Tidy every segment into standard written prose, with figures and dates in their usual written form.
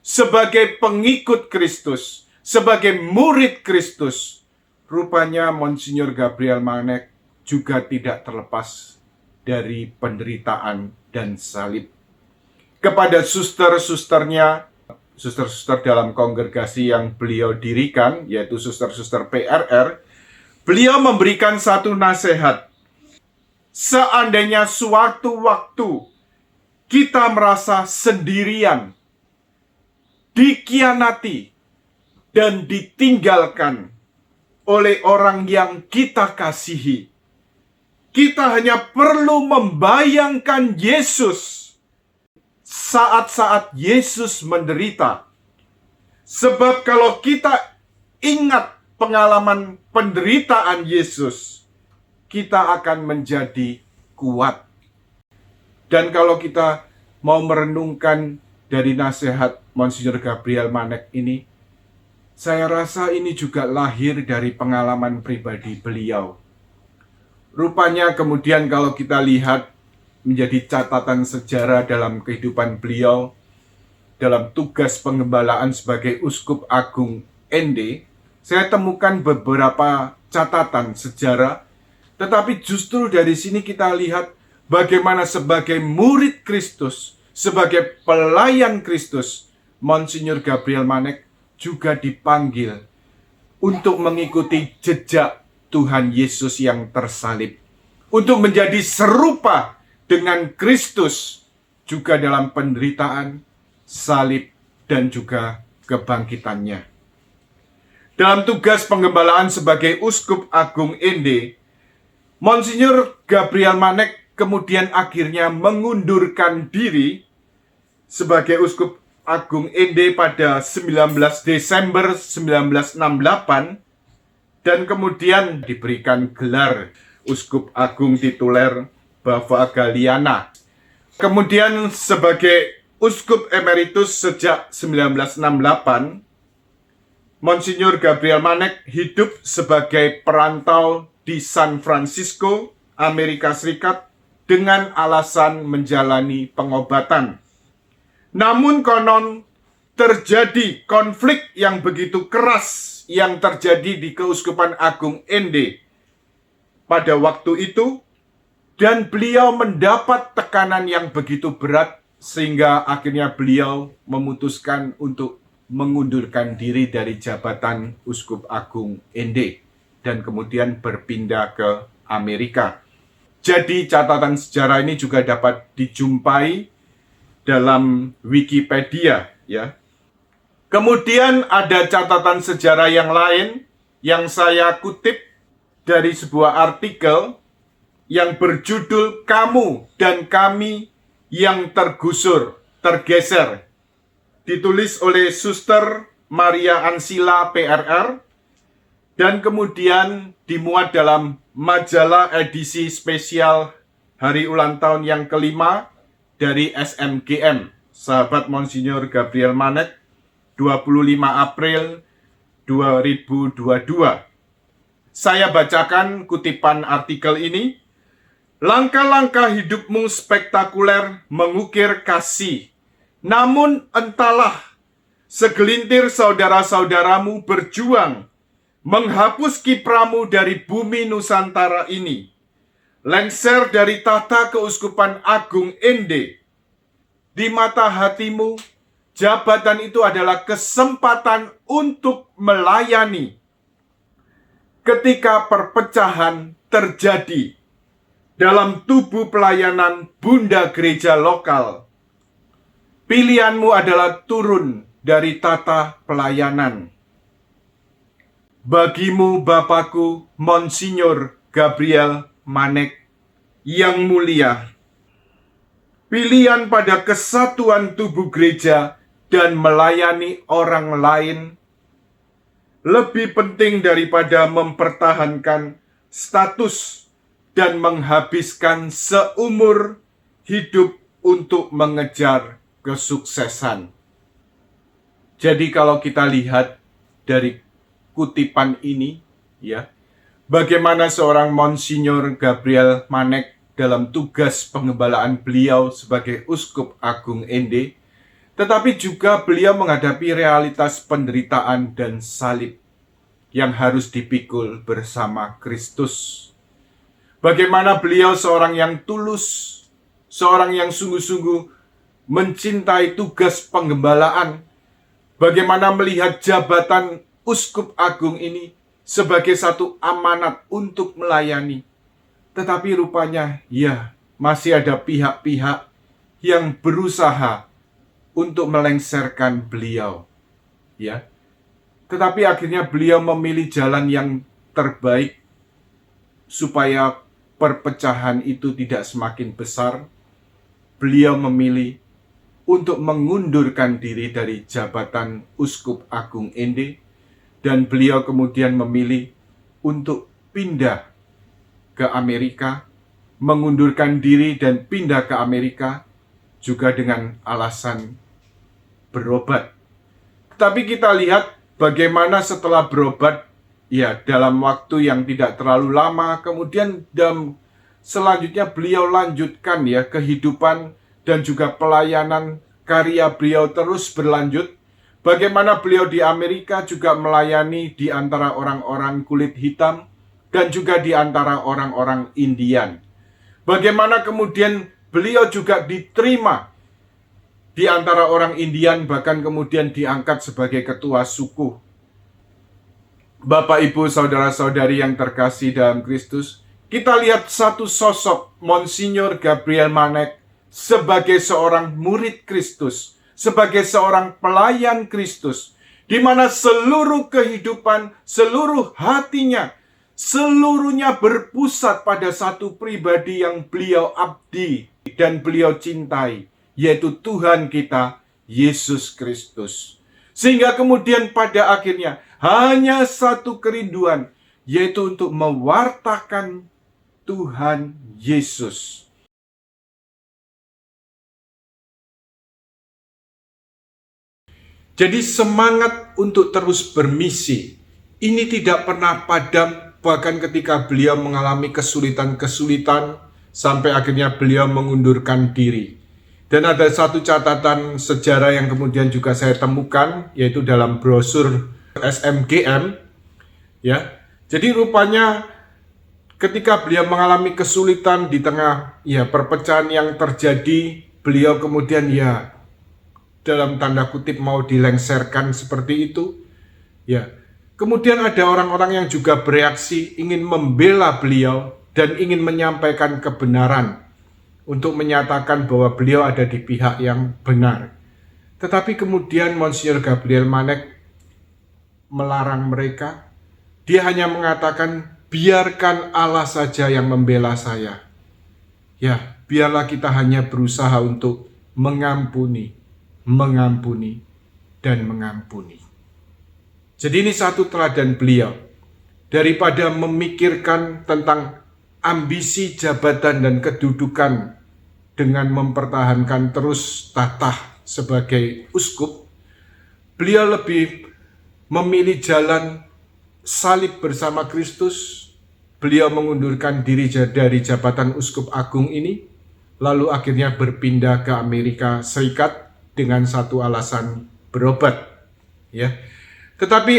sebagai pengikut Kristus, sebagai murid Kristus. Rupanya Monsinyur Gabriel Manek juga tidak terlepas dari penderitaan dan salib. Kepada suster-susternya, suster-suster dalam kongregasi yang beliau dirikan, yaitu suster-suster PRR, beliau memberikan satu nasihat. Seandainya suatu waktu kita merasa sendirian, dikhianati, dan ditinggalkan oleh orang yang kita kasihi, kita hanya perlu membayangkan Yesus saat-saat Yesus menderita. Sebab kalau kita ingat pengalaman penderitaan Yesus, kita akan menjadi kuat. Dan kalau kita mau merenungkan dari nasihat Monsinyur Gabriel Manek ini, saya rasa ini juga lahir dari pengalaman pribadi beliau. Rupanya kemudian kalau kita lihat menjadi catatan sejarah dalam kehidupan beliau, dalam tugas pengembalaan sebagai Uskup Agung ND, saya temukan beberapa catatan sejarah, tetapi justru dari sini kita lihat bagaimana sebagai murid Kristus, sebagai pelayan Kristus, Monsinyur Gabriel Manek juga dipanggil untuk mengikuti jejak Tuhan Yesus yang tersalib, untuk menjadi serupa dengan Kristus juga dalam penderitaan, salib, dan juga kebangkitannya. Dalam tugas penggembalaan sebagai Uskup Agung ND, Monsinyur Gabriel Manek kemudian akhirnya mengundurkan diri sebagai Uskup Agung ND pada 19 Desember 1968 dan kemudian diberikan gelar Uskup Agung tituler Bavagalliana. Kemudian sebagai Uskup Emeritus sejak 1968, Monsinyur Gabriel Manek hidup sebagai perantau di San Francisco, Amerika Serikat dengan alasan menjalani pengobatan. Namun konon terjadi konflik yang begitu keras yang terjadi di Keuskupan Agung ND pada waktu itu, dan beliau mendapat tekanan yang begitu berat sehingga akhirnya beliau memutuskan untuk mengundurkan diri dari jabatan Uskup Agung ND dan kemudian berpindah ke Amerika. Jadi catatan sejarah ini juga dapat dijumpai dalam Wikipedia, ya. Kemudian ada catatan sejarah yang lain yang saya kutip dari sebuah artikel yang berjudul "Kamu dan Kami yang tergeser", ditulis oleh Suster Maria Ansila PRR, dan kemudian dimuat dalam majalah edisi spesial hari ulang tahun yang kelima dari SMGM, Sahabat Monsinyur Gabriel Manek, 25 April 2022. Saya bacakan kutipan artikel ini. Langkah-langkah hidupmu spektakuler mengukir kasih. Namun entahlah, segelintir saudara-saudaramu berjuang menghapus kipramu dari bumi Nusantara ini. Lengser dari tahta Keuskupan Agung ND. Di mata hatimu, jabatan itu adalah kesempatan untuk melayani. Ketika perpecahan terjadi dalam tubuh pelayanan Bunda Gereja lokal, pilihanmu adalah turun dari tata pelayanan. Bagimu Bapakku Monsinyur Gabriel Manek yang mulia, pilihan pada kesatuan tubuh gereja dan melayani orang lain lebih penting daripada mempertahankan status dan menghabiskan seumur hidup untuk mengejar kesuksesan. Jadi kalau kita lihat dari kutipan ini, ya, bagaimana seorang Monsinyur Gabriel Manek dalam tugas pengembalaan beliau sebagai Uskup Agung ND tetapi juga beliau menghadapi realitas penderitaan dan salib yang harus dipikul bersama Kristus. Bagaimana beliau seorang yang tulus, seorang yang sungguh-sungguh mencintai tugas penggembalaan, bagaimana melihat jabatan uskup agung ini sebagai satu amanat untuk melayani. Tetapi rupanya, ya, masih ada pihak-pihak yang berusaha untuk melengsarkan beliau. Ya. Tetapi akhirnya beliau memilih jalan yang terbaik supaya perpecahan itu tidak semakin besar. Beliau memilih untuk mengundurkan diri dari jabatan Uskup Agung Ende, dan beliau kemudian memilih untuk pindah ke Amerika, mengundurkan diri dan pindah ke Amerika juga dengan alasan berobat. Tetapi kita lihat bagaimana setelah berobat, ya, dalam waktu yang tidak terlalu lama, kemudian selanjutnya beliau lanjutkan, ya, kehidupan dan juga pelayanan karya beliau terus berlanjut. Bagaimana beliau di Amerika juga melayani di antara orang-orang kulit hitam dan juga di antara orang-orang Indian. Bagaimana kemudian beliau juga diterima di antara orang Indian, bahkan kemudian diangkat sebagai ketua suku. Bapak, Ibu, saudara-saudari yang terkasih dalam Kristus, kita lihat satu sosok Monsinyur Gabriel Manek sebagai seorang murid Kristus, sebagai seorang pelayan Kristus, di mana seluruh kehidupan, seluruh hatinya, seluruhnya berpusat pada satu pribadi yang beliau abdi dan beliau cintai, yaitu Tuhan kita, Yesus Kristus. Sehingga kemudian pada akhirnya hanya satu kerinduan, yaitu untuk mewartakan Tuhan Yesus. Jadi semangat untuk terus bermisi ini tidak pernah padam, bahkan ketika beliau mengalami kesulitan-kesulitan sampai akhirnya beliau mengundurkan diri. Dan ada satu catatan sejarah yang kemudian juga saya temukan, yaitu dalam brosur SMGM, ya. Jadi rupanya ketika beliau mengalami kesulitan di tengah, ya, perpecahan yang terjadi, beliau kemudian, ya, dalam tanda kutip mau dilengsarkan seperti itu, ya. Kemudian ada orang-orang yang juga bereaksi, ingin membela beliau dan ingin menyampaikan kebenaran, untuk menyatakan bahwa beliau ada di pihak yang benar. Tetapi kemudian Monsinyur Gabriel Manek melarang mereka. Dia hanya mengatakan, biarkan Allah saja yang membela saya. Ya, biarlah kita hanya berusaha untuk mengampuni, dan mengampuni. Jadi ini satu teladan beliau. Daripada memikirkan tentang ambisi jabatan dan kedudukan dengan mempertahankan terus tatah sebagai uskup, beliau lebih memilih jalan salib bersama Kristus. Beliau mengundurkan diri dari jabatan uskup agung ini, lalu akhirnya berpindah ke Amerika Serikat dengan satu alasan berobat, ya. Tetapi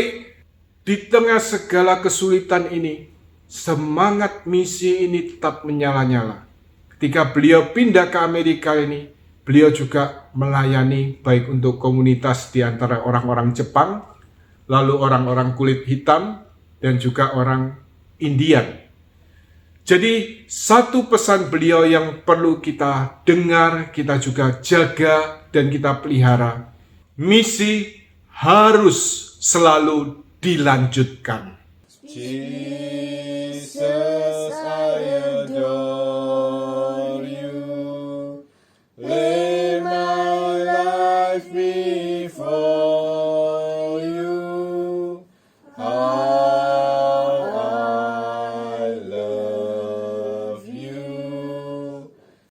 di tengah segala kesulitan ini, semangat misi ini tetap menyala-nyala. Ketika beliau pindah ke Amerika ini, beliau juga melayani baik untuk komunitas di antara orang-orang Jepang, lalu orang-orang kulit hitam, dan juga orang Indian. Jadi satu pesan beliau yang perlu kita dengar, kita juga jaga, dan kita pelihara. Misi harus selalu dilanjutkan. Jesus, I am